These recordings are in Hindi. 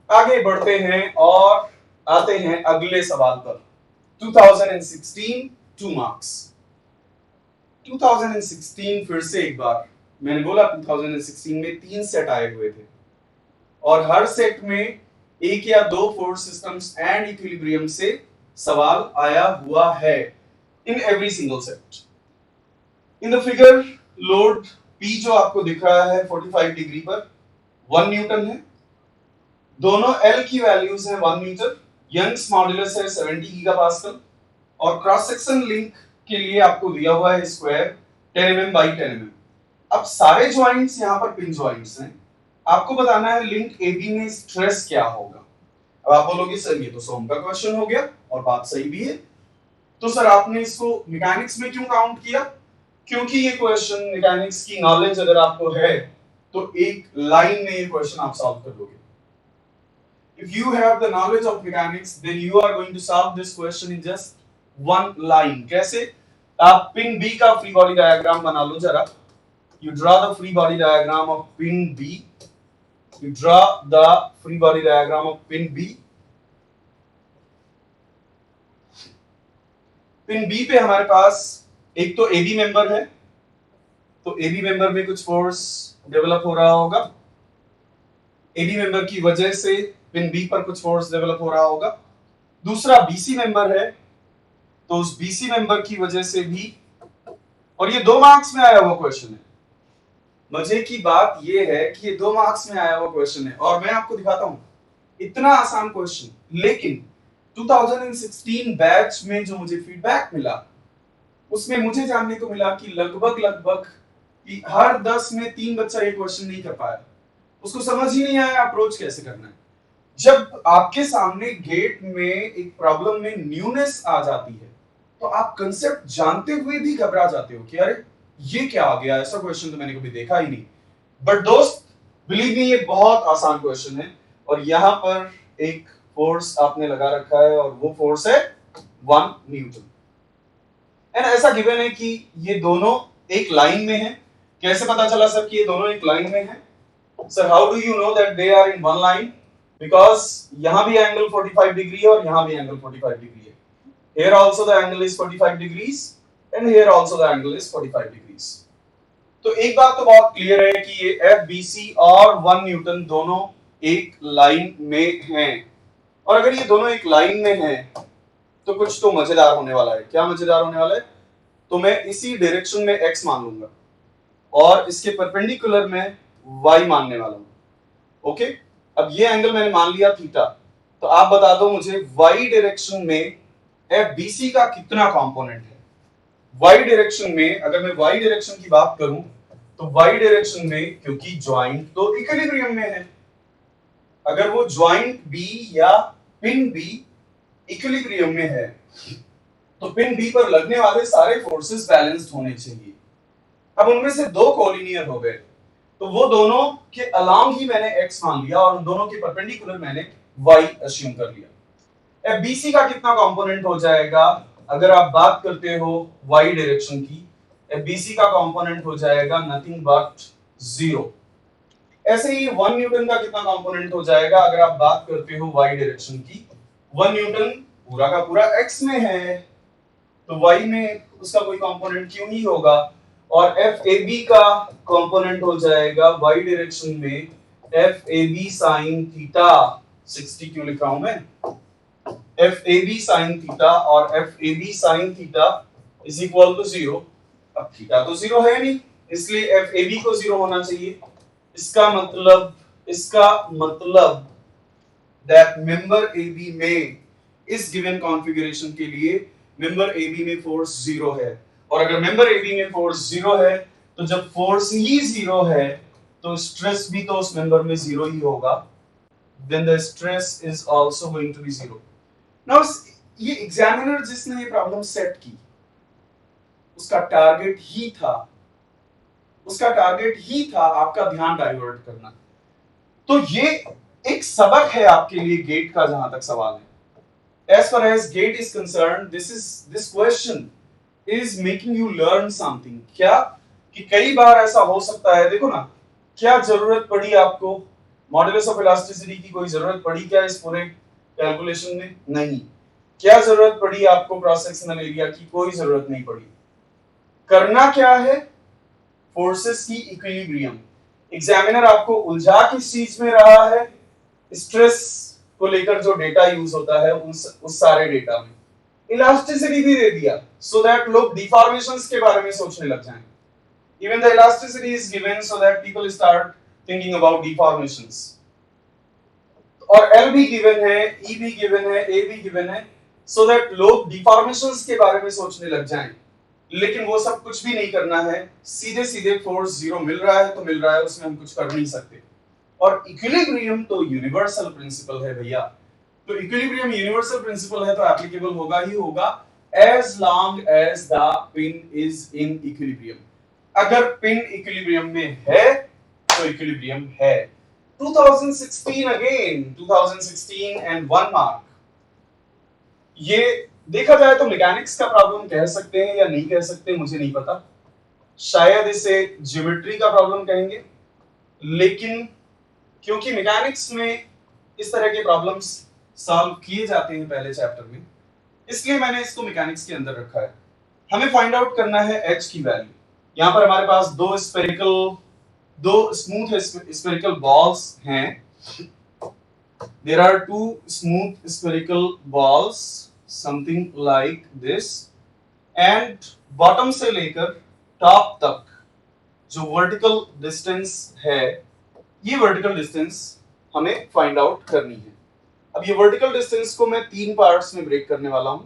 आगे बढ़ते हैं और आते हैं अगले सवाल पर। 2016 2 मार्क्स। 2016 फिर से एक बार मैंने बोला 2016 में 3 सेट आए हुए थे और हर सेट में एक या दो फोर्स सिस्टम्स एंड इक्विलिब्रियम से सवाल आया हुआ है in every single set. In the figure load P जो आपको दिख रहा है 45 डिग्री पर 1 न्यूटन है। दोनों L की वैल्यूज हैं 1 मीटर, यंग्स मॉड्यूलस है 70 गीगापास्कल और क्रॉस सेक्शन लिंक के लिए आपको दिया हुआ है स्क्वायर 10 mm बाई 10 mm। अब सारे ज्वाइंट्स यहाँ पर पिन ज्वाइंट्स हैं। आपको बताना है लिंक AB में स्ट्रेस क्या होगा। अब आप बोलोगे सर ये तो सोम का क्वेश्चन हो गया और बात सही भी है। तो सर आपने इसको मैकेनिक्स में क्यों काउंट किया? क्योंकि ये क्वेश्चन मैकेनिक्स की नॉलेज अगर आपको है तो एक लाइन में ये क्वेश्चन आप सॉल्व कर लोगे। If you have the knowledge of mechanics, then you are going to solve this question in just one line. कैसे? आप पिन B का फ्री बॉडी डायग्राम बना लो जरा। You draw the free body diagram of pin B. You draw the free body diagram of pin B. Pin B पे हमारे पास एक तो AB मेंबर है, तो AB मेंबर में कुछ फोर्स डेवलप हो रहा होगा। AB मेंबर की वजह से पिन B पर कुछ फोर्स डेवलप हो रहा होगा। दूसरा BC मेंबर है, तो उस BC मेंबर की वजह से भी, और ये 2 मार्क्स में आया हुआ क्वेश्चन है। मजे की बात ये है कि ये 2 मार्क्स में आया हुआ क्वेश्चन है और मैं आपको दिखाता हूं इतना आसान क्वेश्चन, लेकिन 2016 बैच में जो मुझे फीडबैक मिला उसमें मुझे जानने को मिला कि लगभग कि हर 10 में 3 बच्चा ये क्वेश्चन नहीं कर पाया। उसको समझ ही नहीं आया अप्रोच कैसे करना है। जब आपके सामने गेट में एक प्रॉब्लम में न्यूनेस आ जाती है तो आप कंसेप्ट जानते हुए भी घबरा जाते हो कि अरे ये क्या आ गया, ऐसा क्वेश्चन तो मैंने कभी देखा ही नहीं। बट दोस्त बिलीव मी ये बहुत आसान क्वेश्चन है और यहां पर एक फोर्स आपने लगा रखा है और वो फोर्स है 1 न्यूटन। एंड ऐसा गिवन है कि ये दोनों एक लाइन में है। कैसे पता चला सर कि ये दोनों एक लाइन में है? Sir how do you know that they are in one line? Because यहां भी एंगल 45 डिग्री है और यहां भी एंगल 45 डिग्री है। Here also the angle is 45 degrees and here also the angle is 45 degrees. तो एक बात तो बहुत क्लियर है कि ये FBC और 1 न्यूटन दोनों एक लाइन में हैं। और अगर ये दोनों एक लाइन में हैं तो कुछ तो मजेदार होने वाला है। क्या मजेदार होने वाला है? तो मैं इसी डायरेक्शन में x मान लूंगा और इसके परपेंडिकुलर में y मानने वाला हूं। ओके, अब ये एंगल मैंने मान लिया थीटा। तो आप बता दो मुझे y डायरेक्शन में FBC का कितना कंपोनेंट है? y डायरेक्शन में अगर मैं y डायरेक्शन की बात करूं तो y डायरेक्शन में, क्योंकि ज्वाइंट तो इक्विलिब्रियम में है, अगर वो ज्वाइंट B या पिन B इक्विलिब्रियम में है तो पिन B पर लगने वाले सारे फोर्सेस बैलेंस्ड होने चाहिए। अब उनमें से दो कोलिनियर हो गए तो वो दोनों के अलोंग ही मैंने x मान लिया और उन दोनों के परपेंडिकुलर मैंने y अज्यूम कर लिया। FBC का कितना कंपोनेंट हो जाएगा? अगर आप बात करते हो y डायरेक्शन की, FBC का कंपोनेंट हो जाएगा नथिंग बट 0। ऐसे ही 1 न्यूटन का कितना कंपोनेंट हो जाएगा अगर आप बात करते हो y डायरेक्शन की? 1 न्यूटन पूरा का पूरा x में है तो y में उसका कोई कंपोनेंट क्यों नहीं होगा। और FAB का कंपोनेंट हो जाएगा y डायरेक्शन में FAB sin थीटा। 60 क्यों लिख रहा हूं मैं? FAB sin थीटा और FAB sin theta is equal to 0। अब थीटा तो 0 है नहीं, इसलिए FAB को 0 होना चाहिए। इसका मतलब दैट मेंबर AB में इस गिवन कॉन्फ़िगरेशन के लिए मेंबर AB में फोर्स 0 है। और अगर मेंबर AB में फोर्स 0 है तो जब फोर्स ही 0 है तो स्ट्रेस भी तो उस मेंबर में 0 ही होगा। Then the stress is also going to be 0. Now ये एग्जामिनर जिसने ये प्रॉब्लम सेट की उसका टारगेट ही था आपका ध्यान डाइवर्ट करना। तो ये एक सबक है आपके लिए गेट का, जहां तक सवाल है। As far as gate is concerned, this question is making you learn something। क्या कि कई बार ऐसा हो सकता है, देखो ना, क्या जरूरत पड़ी आपको मॉडुलस ऑफ इलास्टिसिटी की कोई जरूरत पड़ी क्या इस पूरे कैलकुलेशन में? नहीं। क्या जरूरत पड़ी आपको क्रॉस सेक्शनल एरिया की? कोई जरूरत नहीं पड़ी। करना क्या है? फोर्सेस की इक्विलिब्रियम। एग्जामिनर आपको उलझा किस चीज में रहा है? स्ट्रेस को लेकर जो डेटा यूज होता है उस सारे डेटा में इलास्टिसिटी भी दे दिया, सो दैट लोग डिफॉर्मेशंस के बारे में सोचने लग जाएं। Even the elasticity is given so that people start thinking about deformations. और एल भी गिवन है, ई भी गिवन है, ए भी गिवन है, सो दैट लोग डिफॉर्मेशंस के बारे में सोचने लग जाएं। लेकिन वो सब कुछ भी नहीं करना है, सीधे सीधे फोर्स जीरो मिल रहा है तो मिल रहा है, उसमें हम कुछ कर नहीं सकते। और इक्विलिब्रियम तो यूनिवर्सल प्रिंसिपल है भैया, तो इक्विलिब्रियम यूनिवर्सल प्रिंसिपल है तो एप्लीकेबल होगा ही होगा as long as the pin is in equilibrium. अगर पिन इक्विलिब्रियम में है तो इक्विलिब्रियम है। 2016 अगेन, 2016 एंड 1 मार्क। ये देखा जाए तो मैकेनिक्स का प्रॉब्लम कह सकते हैं या नहीं कह सकते, मुझे नहीं पता, शायद इसे ज्योमेट्री का प्रॉब्लम कहेंगे, लेकिन क्योंकि मैकेनिक्स में इस तरह के प्रॉब्लम्स सॉल्व किए जाते हैं पहले चैप्टर में, इसलिए मैंने इसको मैकेनिक्स के अंदर रखा है। हमें फाइंड आउट करना है h की वैल्यू। यहां पर हमारे पास दो स्मूथ स्फेरिकल बॉल्स हैं। There are two smooth spherical balls something like this, and bottom से लेकर टॉप तक जो वर्टिकल डिस्टेंस है, ये वर्टिकल डिस्टेंस हमें फाइंड आउट करनी है। अब ये वर्टिकल डिस्टेंस को मैं 3 पार्ट्स में ब्रेक करने वाला हूं।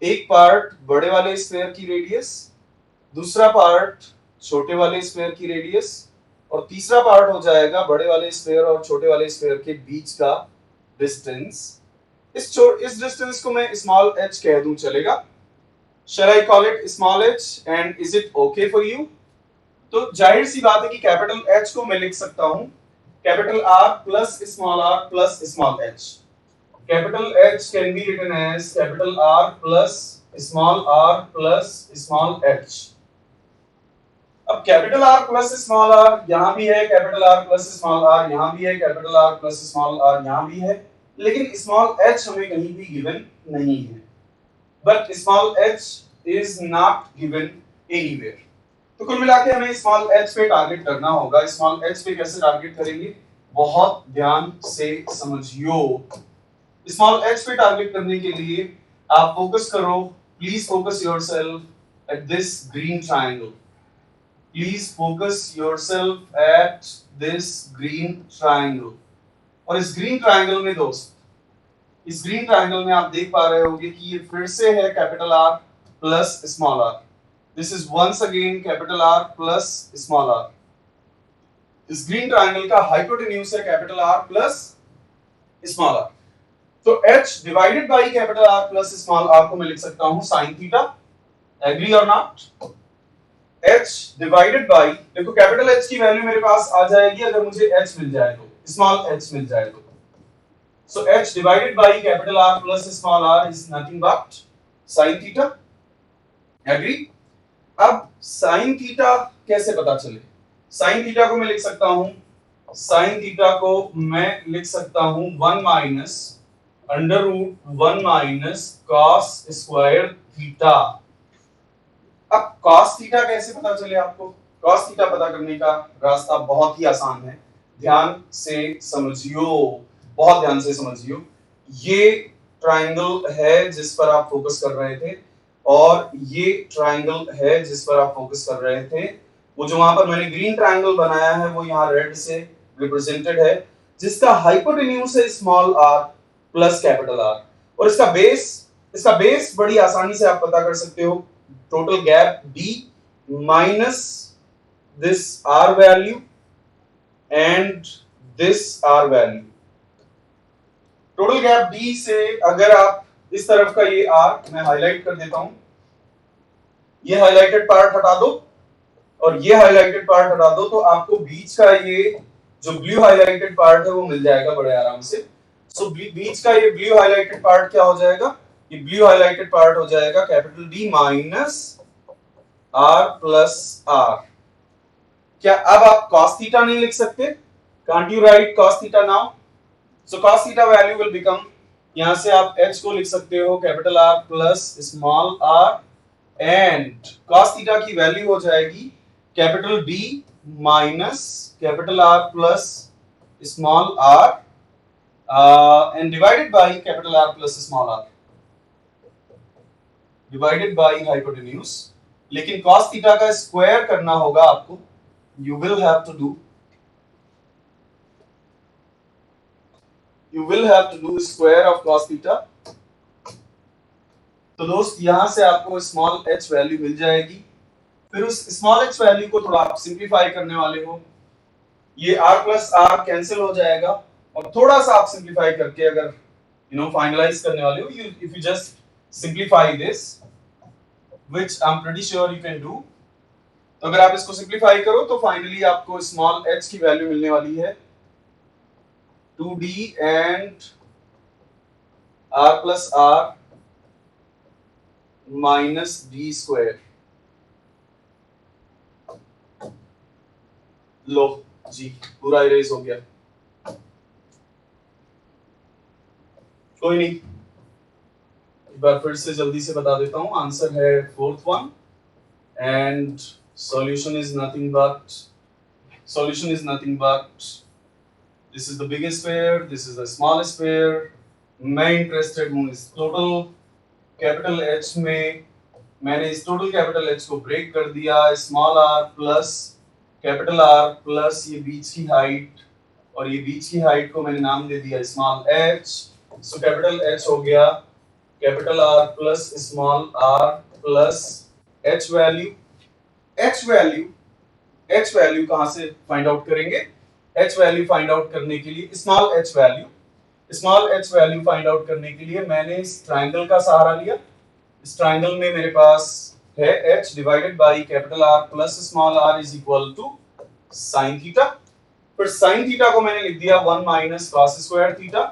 एक पार्ट बड़े वाले स्फीयर की रेडियस, दूसरा पार्ट छोटे वाले स्फीयर की रेडियस, और तीसरा पार्ट हो जाएगा बड़े वाले स्फीयर और छोटे वाले स्फीयर के बीच का डिस्टेंस। इस डिस्टेंस को मैं स्मॉल h कह दूं, चलेगा? Shall I call it small h and is it okay for you? तो जाहिर सी बात है कि कैपिटल H को मैं लिख सकता हूं capital R plus small h। Capital H can be written as capital R plus small h। अब capital R plus small r यहां भी है, capital R plus small r यहां भी है, capital R plus small r यहां भी है, लेकिन स्मॉल h हमें कहीं भी गिवन नहीं है। But small h is not given anywhere. तो कुल मिला के हमें स्मॉल h पे टारगेट करना होगा। स्मॉल h पे कैसे टारगेट करेंगे, बहुत ध्यान से समझियो। स्मॉल h पे टारगेट करने के लिए आप फोकस करो, please focus yourself at this green triangle. Please focus yourself at this green triangle. और इस ग्रीन ट्रायंगल में दोस्त, इस ग्रीन ट्रायंगल में आप देख पा रहे होंगे कि ये फिर से है capital R plus small r। This is once again capital R plus small r। इस ग्रीन ट्रायंगल का हाइपोटेन्यूज है capital R plus small r। तो h divided by capital R plus small r को मैं लिख सकता हूं sin थीटा। एग्री और नॉट? h डिवाइडेड बाय, देखो कैपिटल H की वैल्यू मेरे पास आ जाएगी अगर मुझे h मिल जाए तो, स्मॉल h मिल जाए तो। So h divided by capital R plus small r is nothing but sin theta. Agree? अब sin theta कैसे पता चले? sin theta को मैं लिख सकता हूं, sin theta को मैं लिख सकता हूं 1 minus under root 1 minus cos square theta. अब cos थीटा कैसे पता चले आपको? cos थीटा पता करने का रास्ता बहुत ही आसान है, ध्यान से समझियो, बहुत ध्यान से समझियो। ये ट्रायंगल है जिस पर आप फोकस कर रहे थे, और ये ट्रायंगल है जिस पर आप फोकस कर रहे थे। वो जो वहां पर मैंने ग्रीन ट्रायंगल बनाया है वो यहाँ रेड से रिप्रेजेंटेड है, जिसका हाइपोटेन्यूज है small r plus capital R, और इसका बेस बड़ी आसानी से आप पता कर सकते हो, total gap d minus this r value and this r value. Total gap d से अगर आप इस तरफ का ये r मैं हाईलाइट कर देता हूं, ये हाईलाइटेड पार्ट हटा दो और ये हाईलाइटेड पार्ट हटा दो, तो आपको बीच का ये जो ब्लू हाईलाइटेड पार्ट है वो मिल जाएगा बड़े आराम से। सो बीच का ये ब्लू हाईलाइटेड पार्ट क्या हो जाएगा, ये ब्लू हाईलाइटेड पार्ट हो जाएगा capital D minus r plus r। क्या अब आप cos थीटा नहीं लिख सकते? Can't you write cos theta now? So cos theta value will become, यहां से आप h को लिख सकते हो capital R plus small r, and cos theta की वैल्यू हो जाएगी capital B minus capital R plus small r and divided by capital R plus small r, divided by hypotenuse. लेकिन cos थीटा का स्क्वायर करना होगा आपको. You will have to do square of cos theta. तो दोस्त यहां से आपको स्मॉल h वैल्यू मिल जाएगी. फिर उस स्मॉल h वैल्यू को थोड़ा आप सिंप्लीफाई करने वाले हो. ये r प्लस r कैंसिल हो जाएगा, और थोड़ा सा आप सिंप्लीफाई करके अगर फाइनलाइज करने वाले हो, if you just simplify this, which I'm pretty sure you can do. तो अगर आप इसको सिंप्लीफाई करो तो फाइनली आपको स्मॉल h की वैल्यू मिलने वाली है 2d and r plus r minus d square. लो जी, पूरा इरेज हो गया. कोई नहीं, एक बार फिर से जल्दी से बता देता हूं. आंसर है fourth one, and solution is nothing but this is the biggest pair, this is the smallest pair. मैं इंटरेस्टेड हूँ इस टोटल कैपिटल H में. मैंने इस टोटल कैपिटल H को ब्रेक कर दिया. Small r plus capital R plus ये बीच की हाइट, और ये बीच की हाइट को मैंने नाम दे दिया small h. So capital H हो गया capital R plus small r plus h value. h value कहां से फाइंड आउट करेंगे? h वैल्यू फाइंड आउट करने के लिए small h value find out करने के लिए मैंने इस ट्रायंगल का सहारा लिया. इस ट्रायंगल में मेरे पास है h divided by capital R plus small r is equal to sin theta. फिर sin थीटा को मैंने लिख दिया 1 माइनस cos स्क्वायर थीटा,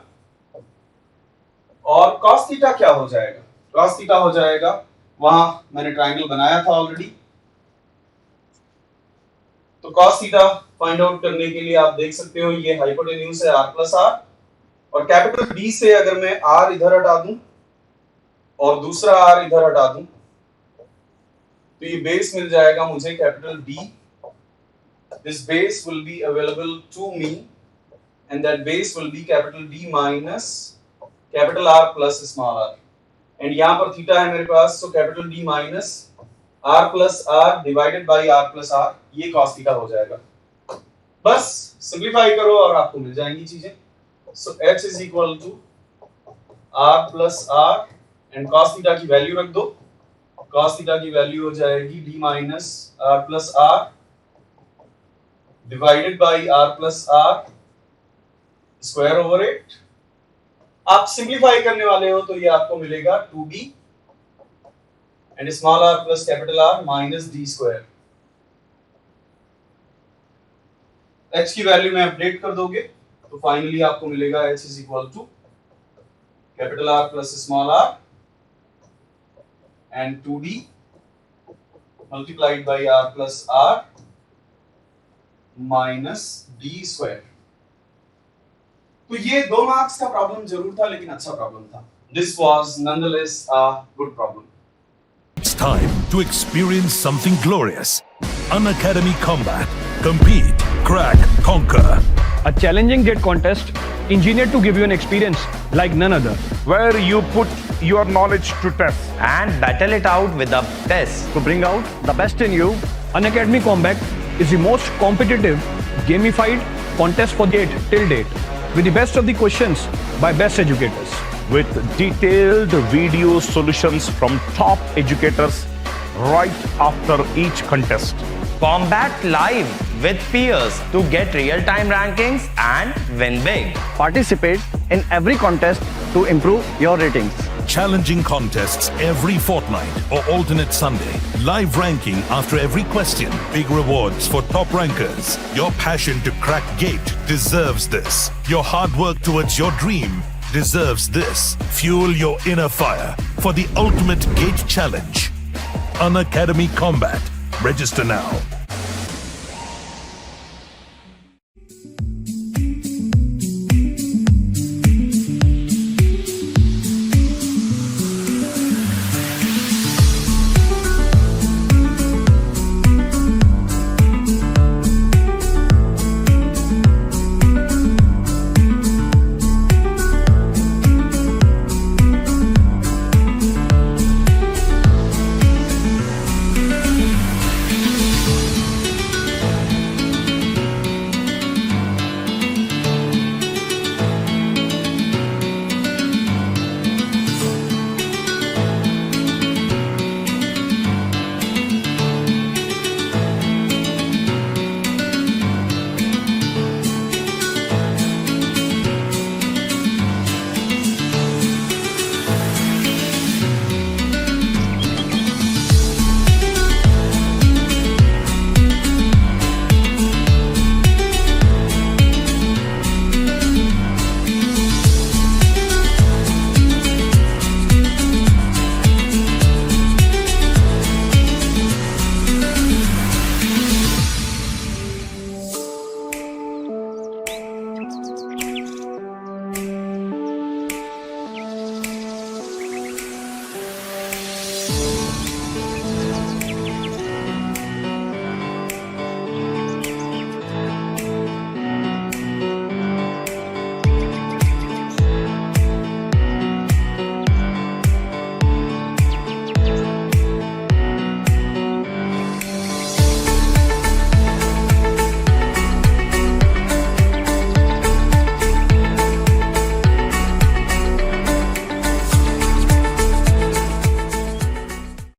और cos थीटा क्या हो जाएगा? cos थीटा हो जाएगा, वहां मैंने ट्रायंगल बनाया था ऑलरेडी. तो cos थीटा फाइंड आउट करने के लिए आप देख सकते हो ये हाइपोटेन्यूज है r प्लस r, और कैपिटल D से अगर मैं r इधर हटा दूं और दूसरा r इधर हटा दूं तो ये बेस मिल जाएगा मुझे capital D. This base will be available to me and that base will be capital D minus capital R plus small r. And यहाँ पर थीटा है मेरे पास, so capital D minus r plus r divided by r plus r, ये cos थीटा हो जाएगा. बस सिंप्लीफाई करो और आपको मिल जाएंगी चीजें. So h is equal to r plus r and cos theta की वैल्यू रख दो. cos थीटा की वैल्यू हो जाएगी d minus r plus r divided by r plus r square over 8. आप सिंप्लीफाई करने वाले हो तो ये आपको मिलेगा 2d and small r plus capital R minus d square. h की वैल्यू में अपडेट कर दोगे तो फाइनली आपको मिलेगा h is equal to capital R plus small r and 2d multiplied by r plus r minus d square. तो ये 2 मार्क्स का प्रॉब्लम जरूर था, लेकिन अच्छा प्रॉब्लम था. This was nonetheless a good problem. It's time to experience something glorious. Unacademy Combat. Compete, crack, conquer. A challenging GATE contest engineered to give you an experience like none other. Where you put your knowledge to test and battle it out with the best. To bring out the best in you, Unacademy Combat is the most competitive, gamified contest for GATE till date, with the best of the questions by best educators. with detailed video solutions from top educators right after each contest. Combat live with peers to get real-time rankings and win big. Participate in every contest to improve your ratings. Challenging contests every fortnight or alternate Sunday. Live ranking after every question. Big rewards for top rankers. Your passion to crack GATE deserves this. Your hard work towards your dream deserves this. Fuel your inner fire for the ultimate GATE challenge. Unacademy Combat. Register now.